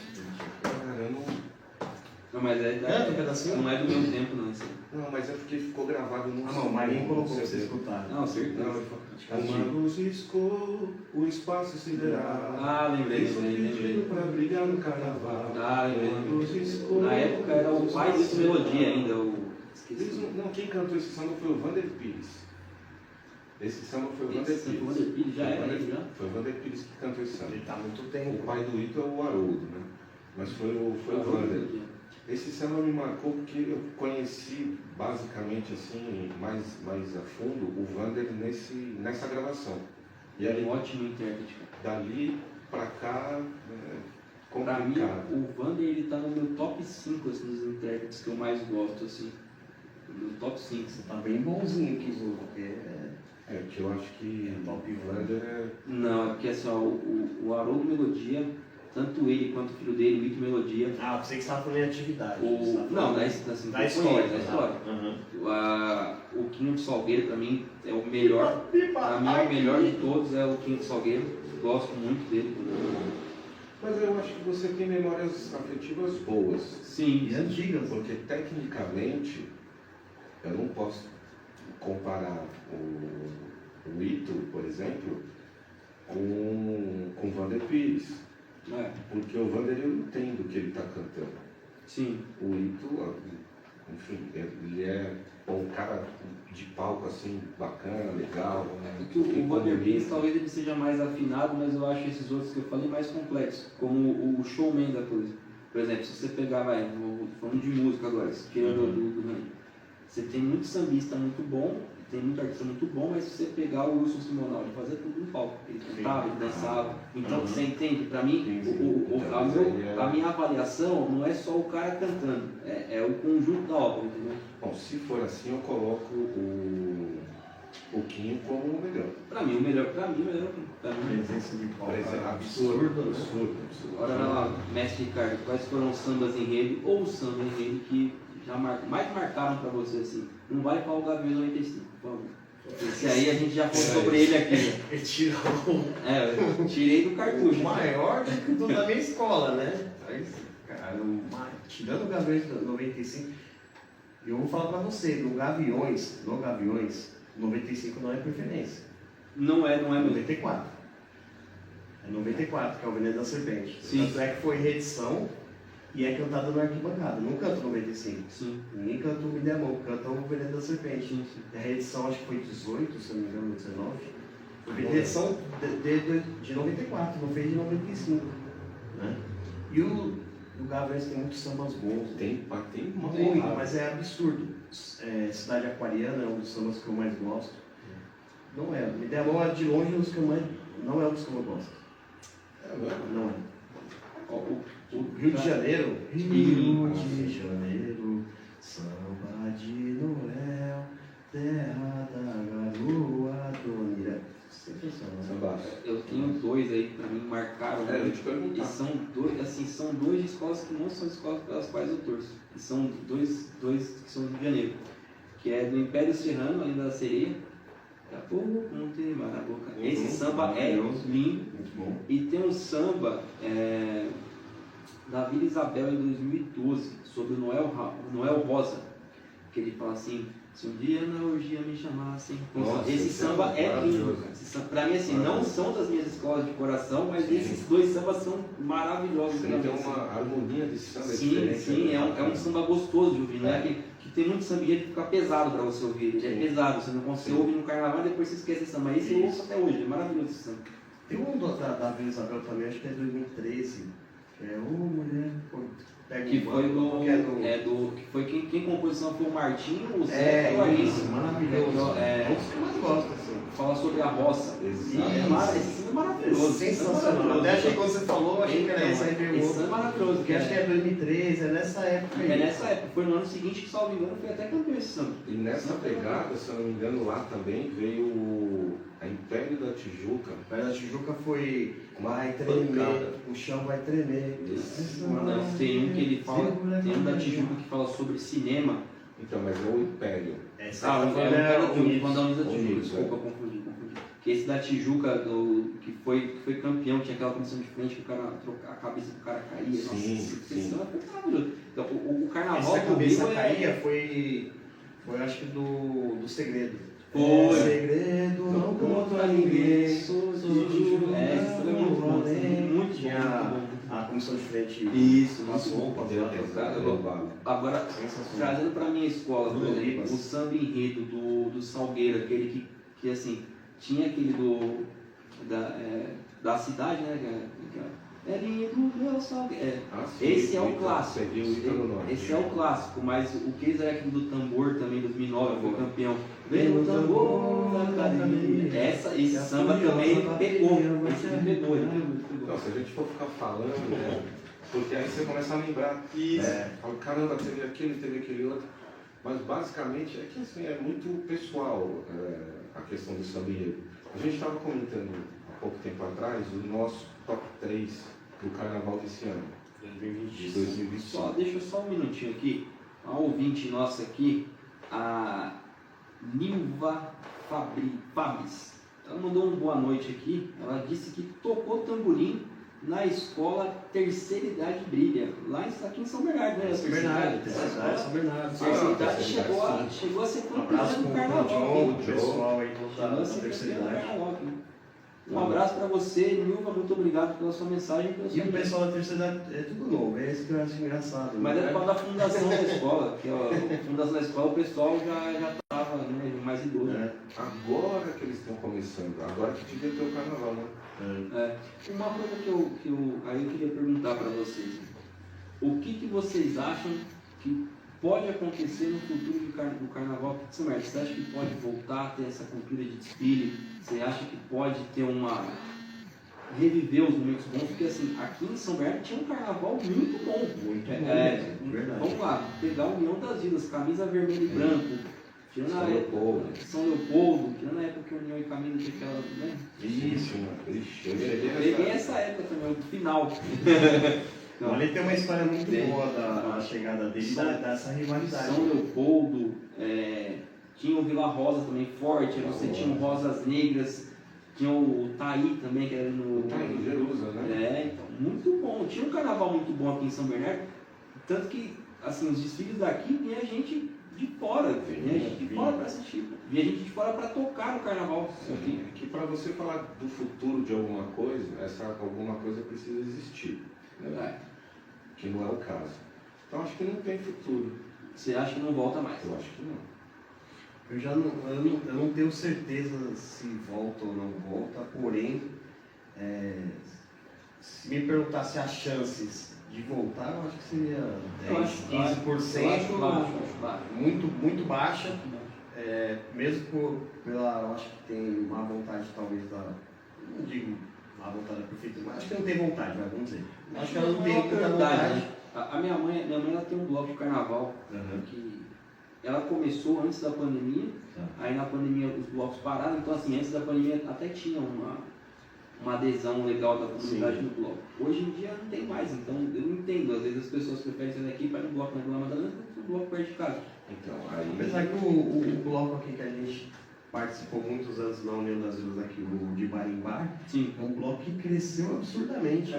Cara, eu não... Não, mas É, um pedacinho? não é do meu tempo, não. Isso aí. Não, mas é porque ficou gravado no... Ah, não, o Marinho colocou pra vocês escutarem. Não, certeza. Não, uma luz riscou o espaço sideral. Ah, lembrei. Para brilhar no carnaval. Ah, Uma luz lembrei. riscou. Na época era o pai desse melodia ainda, esqueci. Não, quem cantou esse samba foi o Vander Pires. Esse samba foi o Vander Esse Pires. Vander Pires já era ele, já? Foi o Vander Pires que cantou esse samba. Ele tá há muito O tempo. pai do Ito é o Haroldo, né? Mas foi o Vander. Esse samba me marcou porque eu conheci basicamente assim, mais a fundo, o Vander nessa gravação. E Ele é aí, um ótimo intérprete. dali pra cá, Pra mim, complicado. o Vander ele tá no meu top 5 assim, dos intérpretes que eu mais gosto, assim. No meu top 5. Você tá bem bonzinho aqui, Zu, porque Que eu acho que o Vander é... Não, é porque assim, ó, o Haroldo Melodia, tanto ele quanto o filho dele, o Ito Melodia. Ah, você que estava falando em atividade. Não, da história. O Quinho de Salgueiro, pra mim, é o melhor. Pra mim, o melhor de todos é o Quinho de Salgueiro. Gosto muito dele. Mas eu acho que você tem memórias afetivas boas. Sim. E antigas. Porque tecnicamente, eu não posso comparar o Ito, por exemplo, com o Vander Pires. É. Porque o Vander, eu entendo o que ele está cantando. Sim. O Ito, enfim, ele é um cara de palco assim, bacana, legal. Porque o Vander Pires talvez ele seja mais afinado, mas eu acho esses outros que eu falei mais complexos, como o showman da coisa. Por exemplo, se você pegar, falando de música agora, tirando do Rani, você tem muito sambista muito bom, tem muito artista muito bom, mas se você pegar o Wilson Simonal, ele fazia tudo no palco. Ele cantava, ele dançava. Então, você entende? Para mim, a minha avaliação não é só o cara cantando, é o conjunto da obra, entendeu? Bom, se for assim, eu coloco o Quinho como o melhor. Para mim, o melhor. Para mim, Presença de palco. Absurdo. Agora vai lá, mestre Ricardo, quais foram os sambas enredo ou os sambas enredo que já mais marcaram para você assim? Não vai falar o Gaviões 95, por favor. Esse aí a gente já falou sobre ele aqui. Eu tirei do cartucho. O maior da minha escola, né? Mas, cara, tirando o Gaviões 95, eu vou falar pra você, no Gaviões, 95 não é preferência. Não é 94. É 94, que é o Veneno da Serpente. Sim. Tanto é que foi reedição e é cantada no arquibancada. Não canto 95. Sim. Ninguém canta o Me Dê a Mão, canta o Veneno da Serpente. Sim. A reedição acho que foi 18, se não me engano, 19. Foi reedição de 94, não fez de 95. Né? E o Gaviões tem muitos sambas bons. Tem uma Muito, mas é absurdo. Cidade Aquariana é um dos sambas que eu mais gosto. Não é. Me Dê a Mão é de longe um dos que eu mais. Não é um dos que eu gosto. Não é. O Rio de Janeiro. Rio de Janeiro, samba de Noel, terra da garoa Donira. Sensacional. Eu tenho dois aí que pra mim marcaram. Eu te perguntar. E são dois, assim, são dois de escolas que não são escolas pelas quais eu torço. E são dois que são do Rio de Janeiro. Que é do Império Serrano, ainda da Sereia. Daqui a pouco não tem mais na boca. Esse samba é lindo. Muito bom. E tem um samba da Vila Isabel em 2012, sobre o Noel Rosa. Que ele fala assim: se um dia na orgia me chamassem. Nossa, esse samba é lindo, cara. Pra mim, assim, não são das minhas escolas de coração, mas esses dois sambas são maravilhosos. Tem uma harmonia de samba diferente. Sim, é um samba gostoso de ouvir, não é que tem muito samba que fica pesado pra você ouvir. Ele é pesado, você ouve no carnaval e depois você esquece esse samba. Esse eu ouço até hoje, é maravilhoso esse samba. Tem um da Vila Isabel também, acho que é 2013. Que é uma mulher. Que foi quem compôs essa foi o Martinho, o Zé e o Alice. Maravilhoso. É um dos que eu mais gosto, assim. Fala sobre a roça. Esse é maravilhoso. Sensacional. Até achei que quando você falou, achei que era esse aí veio esse é maravilhoso. Porque acho que é 2013, é nessa época aí. É nessa época, foi no ano seguinte que, salvo engano, foi até campeão esse samba. E nessa pegada, se eu não me engano, lá também veio a Império da Tijuca. A Império da Tijuca foi vai tremer, o chão vai tremer. Não, tem um que ele fala, tem um da Tijuca que fala sobre cinema. Então, mas é o Império. O Império da Tijuca, desculpa, confundi. Que esse da Tijuca, que foi campeão, tinha aquela comissão de frente que o cara, a cabeça do cara caía. Sim. Foi maravilhoso. Então, o carnaval essa cabeça caía foi acho que do Segredo. Foi. Segredo, não conto a ninguém. Sou muito bom. A comissão de frente. Isso, nossa roupa. Agora, trazendo para minha escola, por exemplo, o samba enredo do Salgueiro, aquele que assim, tinha aquele da cidade, né? É lindo, meu Salgueiro. Esse é o clássico. Esse é o clássico, mas o que eles eram aquele do tambor também, 2009, foi campeão. Vem no tambor da academia. Esse samba também ele pegou. Esse ele pegou. Não, se a gente for ficar falando, né? Porque aí você começa a lembrar. Isso. Fala, caramba, teve aquele outro. Mas basicamente é que assim, é muito pessoal a questão do samba enredo. A gente estava comentando há pouco tempo atrás o nosso top 3 do carnaval desse ano. De 2025. Deixa só um minutinho aqui. A ouvinte nossa aqui, a Nilva Fabris. Ela mandou uma boa noite aqui. Ela disse que tocou tamborim na escola Terceira Idade Brilha, aqui em São Bernardo, né? São Bernardo. Terceira Idade chegou a ser campeã do carnaval. O pessoal aí da Terceira Idade. Um abraço para você, Nilva, muito obrigado pela sua mensagem. E o pessoal da Terceira Idade é tudo novo, é isso que eu acho engraçado. Mas é por causa da fundação da escola, que a fundação da escola o pessoal já estava mais idoso. Agora que eles estão começando, agora que devia ter o carnaval, né? Uma coisa que eu queria perguntar para vocês, o que vocês acham que pode acontecer no futuro do carnaval aqui de São Bernardo? Você acha que pode voltar a ter essa cultura de desfile? Você acha que pode ter uma reviver os momentos bons, porque assim, aqui em São Bernardo tinha um carnaval muito bom. Muito bom, verdade. Vamos lá, pegar a União das Vilas, camisa vermelho e branco, tirando São a época, Leopoldo. São Leopoldo, tirando a época que a União e Camisa tinha aquela, né? Isso, mano. Ixi, eu Peguei essa época também, o final. Então, ali tem uma história muito Tem. boa da chegada dele, dessa rivalidade. São Leopoldo, tinha o Vila Rosa também forte, aí você tinha o Rosas Negras, tinha o Taí também, que era no. Tá em Jerusa, né? Então, muito bom. Tinha um carnaval muito bom aqui em São Bernardo, tanto que, assim, os desfiles daqui vinha gente de fora, vinha gente de fora para assistir, vinha gente de fora para tocar no carnaval. Sim, que para você falar do futuro de alguma coisa, essa alguma coisa precisa existir. Né? Que não é o caso. Então acho que não tem futuro. Você acha que não volta mais? Eu acho que não. Eu não tenho certeza se volta ou não volta, porém, se me perguntasse as chances de voltar, eu acho que seria 10, 15%, Eu acho baixo. muito baixa, mesmo pela, eu acho que tem má vontade talvez não digo má vontade da prefeitura, mas acho que não tem vontade, vamos dizer. Acho que ela não tem muita vontade. A minha mãe ela tem um bloco de carnaval, que ela começou antes da pandemia, aí na pandemia os blocos pararam, então assim, antes da pandemia até tinha uma adesão legal da comunidade no bloco. Hoje em dia não tem mais, então eu não entendo, às vezes as pessoas preferem sair daqui para ir no bloco na Vila Madalena do que no bloco perto de casa. Então, aí... Apesar que o bloco aqui que a gente participou muitos anos na União das Vilas aqui, o de Barimbá, é um bloco que cresceu absurdamente.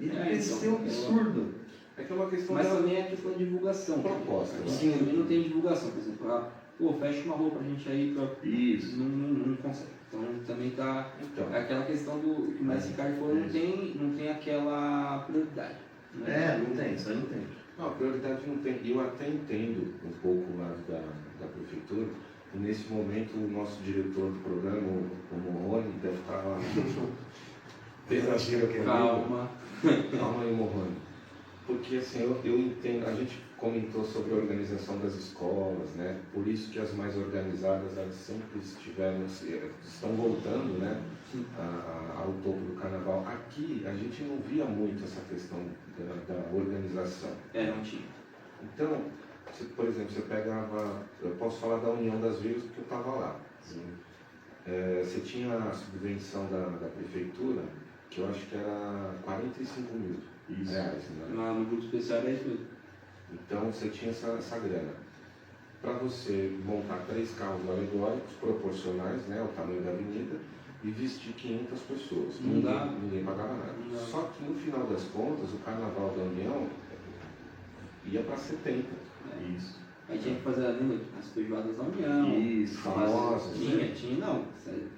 Ele cresceu absurdo. É que é uma questão Mas também é questão de divulgação. Proposta. Sim, também não tem divulgação, por exemplo, fecha uma rua pra gente aí, Isso. Não consegue. Então também tá. É aquela questão do que o Mestre Ricardo falou, não tem aquela prioridade. Né? Não tem, isso aí não tem. Não, a prioridade não tem. Eu até entendo um pouco o lado da prefeitura. E nesse momento o nosso diretor do programa, o Morrone, deve estar lá. Calma. Calma aí, Morrone. Porque assim, eu entendo, a gente comentou sobre a organização das escolas, né? Por isso que as mais organizadas, elas sempre estão voltando, né? Ao topo do carnaval. Aqui, a gente não via muito essa questão da organização. Não tinha. Então, por exemplo, você pegava, eu posso falar da União das Vilas porque eu estava lá. Você tinha a subvenção da prefeitura, que eu acho que era 45 mil reais. Né? No grupo especial era isso mesmo. Então você tinha essa grana. Para você montar 3 carros alegóricos proporcionais, né, ao tamanho da avenida, e vestir 500 pessoas. Ninguém pagava nada. Só que no final das contas, o Carnaval da União ia para 70. Isso. Aí tinha que fazer as feijoadas da União. Isso, famosas.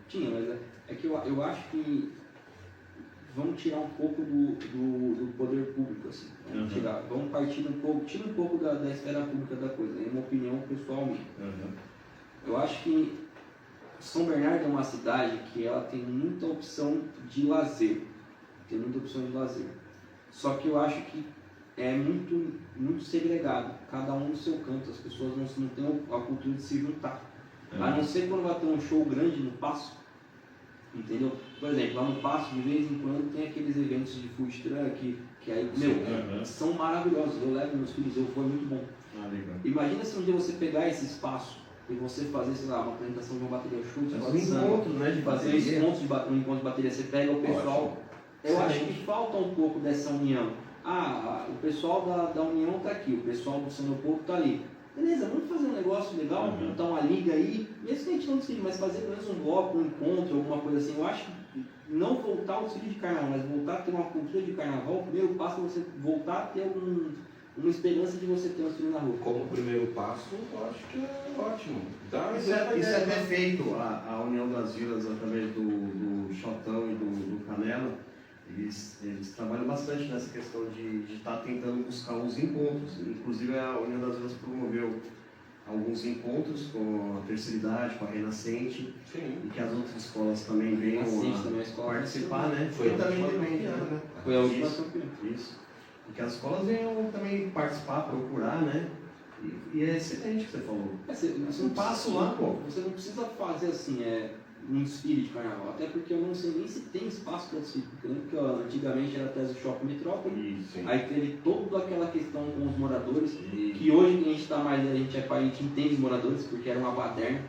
Tinha, mas é que eu acho que vamos tirar um pouco do poder público, assim. Vamos partir tira um pouco da esfera pública da coisa. É uma opinião pessoal minha. Eu acho que São Bernardo é uma cidade que ela tem muita opção de lazer. Só que eu acho que é muito segregado, cada um no seu canto, as pessoas não têm a cultura de se juntar. A não ser quando vai ter um show grande no Paço, entendeu? Por exemplo, lá no Paço, de vez em quando, tem aqueles eventos de food truck, que aí, são maravilhosos. Eu levo meus filhos, foi muito bom. Imagina se um dia você pegar esse espaço e você fazer, sei lá, uma apresentação de uma bateria show, de fazer um encontro de bateria, você pega o pessoal. Eu acho que falta um pouco dessa união. O pessoal da União está aqui, o pessoal do São Leopoldo está ali. Beleza, vamos fazer um negócio legal, montar uma liga aí, mesmo que a gente não decide, mas fazer pelo menos um bloco, um encontro, alguma coisa assim. Eu acho que não voltar ao desfile de carnaval, mas voltar a ter uma cultura de carnaval, o primeiro passo é você voltar a ter uma esperança de você ter um desfile na rua. Como primeiro passo, eu acho que é ótimo. Isso é até feito, a União das Vilas, através do Chotão e do Canela. Eles trabalham bastante nessa questão de estar tentando buscar uns encontros. Inclusive a União das Vilas promoveu alguns encontros com a Terceira Idade, com a Renascente. Sim. E que as outras escolas também venham a participar, né? Foi também Foi a última campeã. Isso. E que as escolas venham também participar, procurar, né? E é excelente o que você falou. Você não passa lá, pô. Você não precisa fazer assim, um desfile de carnaval. Até porque eu não sei nem se tem espaço para desfile. Porque eu lembro que antigamente era até o Shopping Metrópole. Sim. Aí teve toda aquela questão com os moradores. Que hoje que a gente está mais, a gente entende os moradores, porque era uma baderna.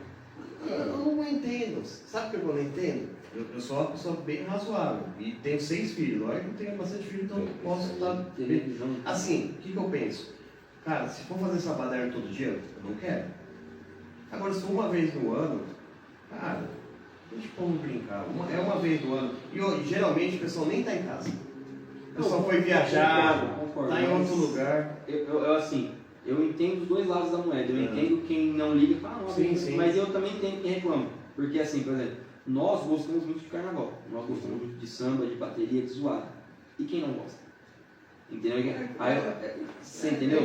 Eu não entendo. Sabe por que eu não entendo? Eu sou uma pessoa bem razoável. E tenho 6 filhos. Olha que eu tenho bastante filhos, então eu posso estar. Televisão. Assim, o que eu penso? Cara, se for fazer essa baderna todo dia, eu não quero. Agora, se for uma vez no ano, cara, deixa o povo brincar. É uma vez no ano. E geralmente o pessoal nem está em casa. O pessoal foi viajar, está em outro lugar. Eu entendo os dois lados da moeda. Eu entendo quem não liga e fala, Sim. mas eu também entendo quem reclama. Porque assim, por exemplo, nós gostamos muito de carnaval. Nós gostamos muito de samba, de bateria, de zoada. E quem não gosta? Entendeu? Você entendeu?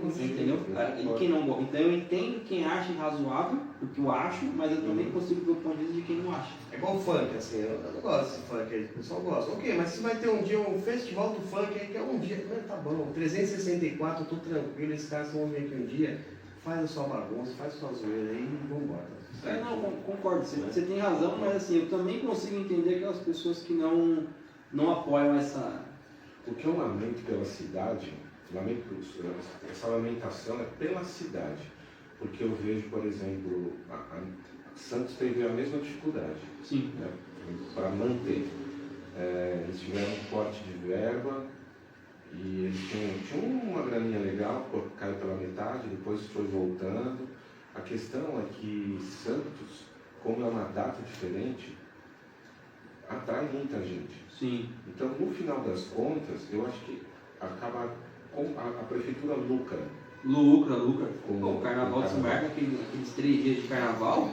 Você entendeu? E quem não gosta? Então eu entendo quem acha razoável, porque eu acho, mas eu também consigo ver o ponto de vista de quem não acha. É igual o funk, assim, eu não gosto desse funk aí, o pessoal gosta. Ok, mas se vai ter um dia um festival do funk aí, que é um dia, tá bom, 364, eu tô tranquilo, esses caras vão vir aqui um dia, faz a sua bagunça, faz a sua zoeira aí e vambora. Não, concordo, você tem razão, mas assim, eu também consigo entender aquelas pessoas que não apoiam essa... O que eu lamento pela cidade, essa lamentação é pela cidade. Porque eu vejo, por exemplo, a Santos teve a mesma dificuldade, Sim. Né, para manter. Eles tiveram um corte de verba e eles tinham uma graninha legal, caiu pela metade, depois foi voltando. A questão é que Santos, como é uma data diferente, atrai muita gente. Sim. Então, no final das contas, eu acho que acaba a prefeitura lucra. Lucra. Com O carnaval de São Bernardo, aqueles 3 dias de carnaval,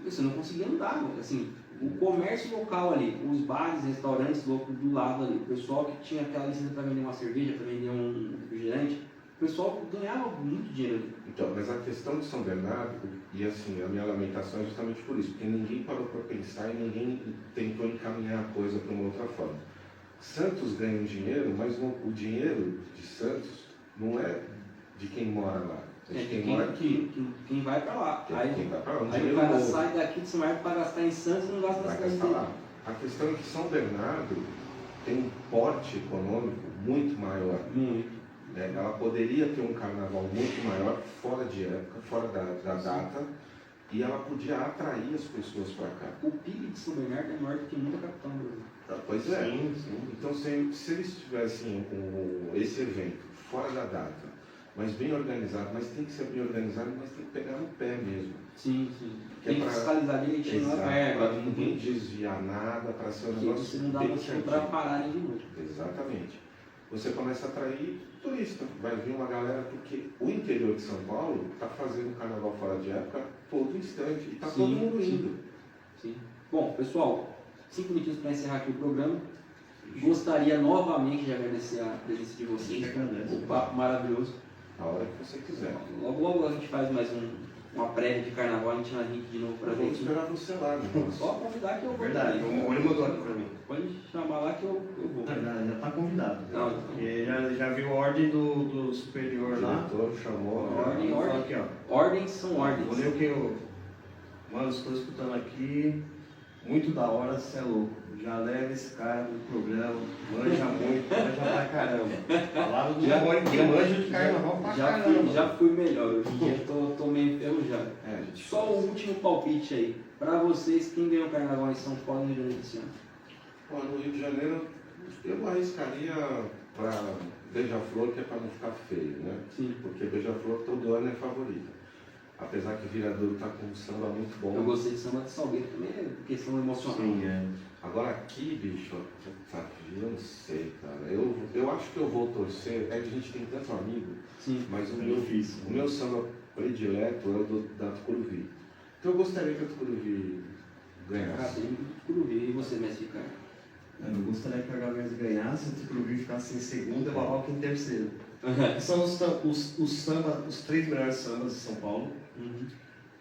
você não conseguia andar. Assim, o comércio local ali, os bares, restaurantes do lado ali, o pessoal que tinha aquela licença para vender uma cerveja, para vender um refrigerante, o pessoal ganhava muito dinheiro ali. Então, mas a questão de São Bernardo, e assim, a minha lamentação é justamente por isso, porque ninguém parou para pensar e ninguém tentou encaminhar a coisa para uma outra forma. Santos ganha um dinheiro, mas o dinheiro de Santos não é de quem mora lá, é de quem mora aqui. Quem vai para lá. Quem vai para lá, um Aí dinheiro o cara novo. sai daqui de São Bernardo para gastar em Santos e não gasta na Vai cidade gastar dele. lá. A questão é que São Bernardo tem um porte econômico muito maior. Muito. Ela poderia ter um carnaval muito maior, fora de época, fora da data, e ela podia atrair as pessoas para cá. O PIB de São Bernardo é maior do que muita capital do Brasil. Pois é. Sim. Então, se eles tivessem esse evento fora da data, mas bem organizado, mas tem que ser bem organizado, mas tem que pegar no pé mesmo. Sim. Que Tem que fiscalizar direitinho na verba. Para ninguém desviar nada, para ser um Porque negócio você não dá bem motivo certinho. para pararem de novo. Exatamente. Você começa a atrair turista, vai vir uma galera, porque o interior de São Paulo está fazendo carnaval fora de época todo instante, e está todo mundo indo. Sim. Bom, pessoal, 5 minutinhos para encerrar aqui o programa. Gostaria novamente de agradecer a presença de vocês, o papo maravilhoso. A hora que você quiser. Logo a gente faz mais uma prévia de carnaval, a gente vai vir de novo para Eu vou ver. esperar você lá, meu. Só convidar que eu vou. Verdade, o olho mandou aqui pra mim. Pode chamar lá que eu vou. Já tá convidado. Não, Porque já viu a ordem do superior O lá. diretor chamou. Ordem. Aqui, ó. Ordens são ordens. Vou ler o que eu. Mano, estou escutando aqui. Muito da hora, você é louco. Já leva esse cara no programa. Manja muito, manja pra caramba. Falaram do homem que manja de carnaval pra caramba. Já fui melhor, hoje em dia tô meio enferrujado. Só o último palpite aí. Pra vocês, quem ganhou o carnaval em São Paulo e no Rio Grande do Sul? No Rio de Janeiro, eu arriscaria para Beija-Flor, que é para não ficar feio, né? Sim. Porque Beija-Flor todo ano é favorita. Apesar que o Viradouro está com um samba muito bom. Eu gostei de samba de Salgueiro também, questão emocional. Sim, é. Agora aqui, bicho, eu não sei, cara. Eu acho que eu vou torcer. É que a gente tem tanto amigo, Sim. mas o difícil. meu samba predileto é o da Tucuruvi. Então eu gostaria que a Tucuruvi ganhasse. E você, mestre Ricardo? Eu gostaria que a Gavês ganhasse, o Tucuruvi ficasse em segundo e o Barroca em terceiro. São os 3 melhores sambas de São Paulo.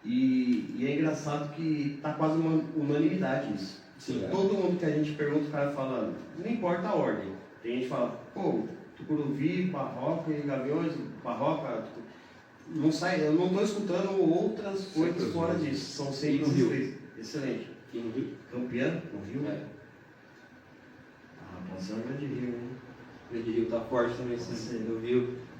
E é engraçado que tá quase uma unanimidade isso. Sim, Todo mundo que a gente pergunta, o cara fala, não importa a ordem. Tem gente que fala, pô, Tucuruvi, Barroca e Gaviões, Barroca. Não sai, eu não estou escutando outras coisas fora disso. São sempre no Rio. três. Excelente. Quem não viu? Campeã, não viu? É. A rapaziada é de Rio, hein? O Grande Rio tá forte também, assim.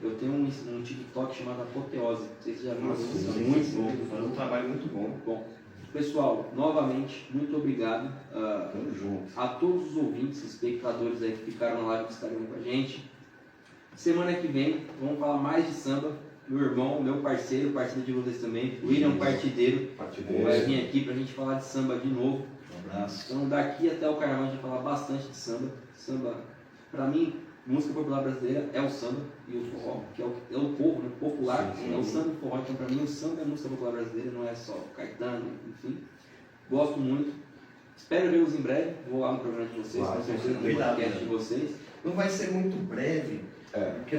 Eu tenho um TikTok chamado Apoteose. Não sei se já viram. Nossa, muito bom. Faz um trabalho muito bom. Bom, pessoal, novamente, muito obrigado Tamo junto. a todos os ouvintes, espectadores aí que ficaram na live que estarão com a gente. Semana que vem, vamos falar mais de samba. Meu irmão, meu parceiro de vocês também, William Partideiro, vai vir aqui pra gente falar de samba de novo. Um abraço. Então, daqui até o carnaval, a gente vai falar bastante de samba. Samba, pra mim, música popular brasileira é o samba e o forró, que é o povo, né? Popular, Sim, sim. é o samba e o forró. Então, pra mim, o samba é a música popular brasileira, não é só Caetano, enfim. Gosto muito. Espero vê-los em breve. Vou lá no programa de vocês, Claro, com certeza, no cuidado, podcast né? de vocês. Não vai ser muito breve, porque É.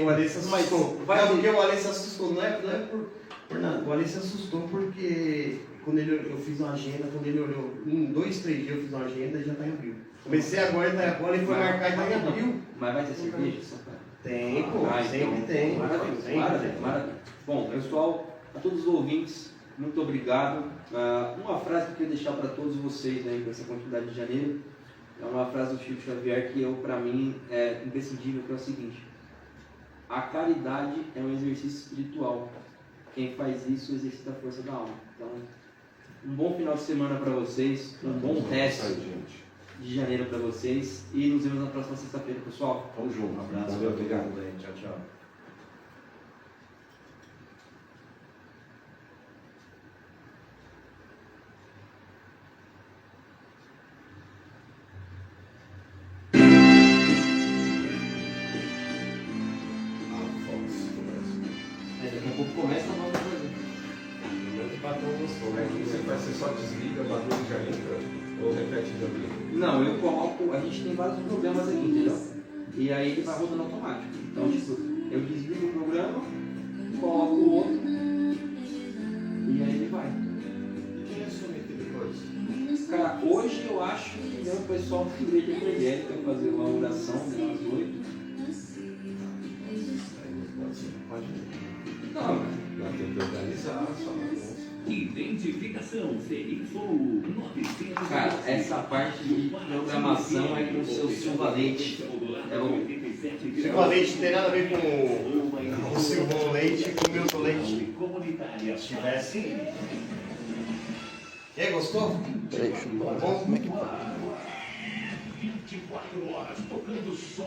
o Ale se assustou. Vai- Porque o Ale se assustou, não é por nada. O Ale se assustou porque quando eu fiz uma agenda, quando ele olhou, em 2, 3 dias eu fiz uma agenda e já está em abril. Comecei agora, ele foi marcar e está em abril. Mas vai ter cerveja? Só pra... Tem, pô, sempre então, tem. Maravilha, Sempre maravilha, tem. maravilha. Bom, pessoal, a todos os ouvintes, muito obrigado. Uma frase que eu queria deixar para todos vocês aí, para essa continuidade de janeiro, é uma frase do Chico Xavier que para mim é imprescindível, que é o seguinte: a caridade é um exercício espiritual. Quem faz isso exercita a força da alma. Então, um bom final de semana para vocês, um bom resto gente. de janeiro para vocês e nos vemos na próxima sexta-feira, pessoal. Tamo junto. Um abraço, Valeu, obrigado. Tchau, tchau. Daqui a pouco começa a nova coisa. Você vai ser só desliga, bagulho e já entra? Ou repete de novo? Não, eu coloco, a gente tem vários programas aqui, entendeu? E aí ele vai rodando automático. Então, tipo, eu desligo o programa, coloco o outro, e aí ele vai. Quem assume aqui depois? Cara, hoje eu acho que é o pessoal da igreja evangélica fazer uma oração, né, às 8. Pode ir. Não, Não, tem que organizar só bagunça. Identificação Ferinfo 900. cara, essa parte de programação é com o seu Silva Leite. É o Silva Leite não tem nada a ver com o Silvão Leite e com o Milton Leite. Comunitária. Se tivesse. E aí, gostou? Bom? 24 horas tocando som.